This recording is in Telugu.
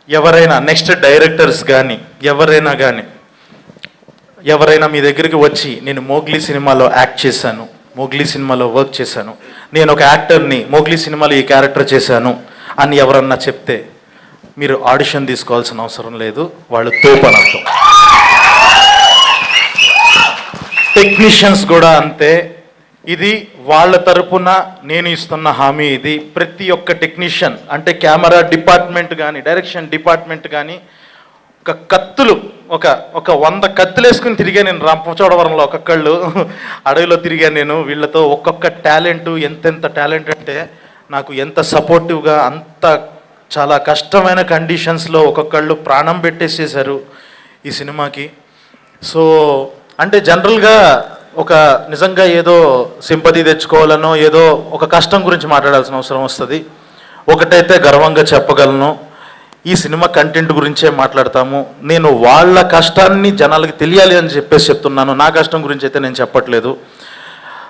ఎవరైనా నెక్స్ట్ డైరెక్టర్స్ కానీ ఎవరైనా మీ దగ్గరికి వచ్చి నేను మోగ్లీ సినిమాలో యాక్ట్ చేశాను, మోగ్లీ సినిమాలో వర్క్ చేశాను, నేను ఒక యాక్టర్ని మోగ్లీ సినిమాలో ఈ క్యారెక్టర్ చేశాను అని ఎవరన్నా చెప్తే మీరు ఆడిషన్ తీసుకోవాల్సిన అవసరం లేదు, వాళ్ళు తోపని అర్థం. టెక్నీషియన్స్ కూడా అంతే. ఇది వాళ్ళ తరపున నేను ఇస్తున్న హామీ. ఇది ప్రతి ఒక్క టెక్నీషియన్ అంటే కెమెరా డిపార్ట్మెంట్ కానీ డైరెక్షన్ డిపార్ట్మెంట్ కానీ ఒక 100 కత్తులు వేసుకుని తిరిగా నేను రంపచోడవరంలో ఒక్కొక్కళ్ళు అడవిలో తిరిగాను నేను. వీళ్ళతో ఒక్కొక్క టాలెంట్ ఎంతెంత టాలెంట్ అంటే నాకు ఎంత సపోర్టివ్గా అంత చాలా కష్టమైన కండిషన్స్లో ఒక్కొక్కళ్ళు ప్రాణం పెట్టేసేసారు ఈ సినిమాకి. సో అంటే జనరల్గా ఒక నిజంగా ఏదో సింపతి తెచ్చుకోవాలనో ఏదో ఒక కష్టం గురించి మాట్లాడాల్సిన అవసరం వస్తుంది. ఒకటైతే గర్వంగా చెప్పగలను, ఈ సినిమా కంటెంట్ గురించే మాట్లాడతాము. నేను వాళ్ళ కష్టాన్ని జనాలకి తెలియాలి అని చెప్పేసి చెప్తున్నాను, నా కష్టం గురించి అయితే నేను చెప్పట్లేదు.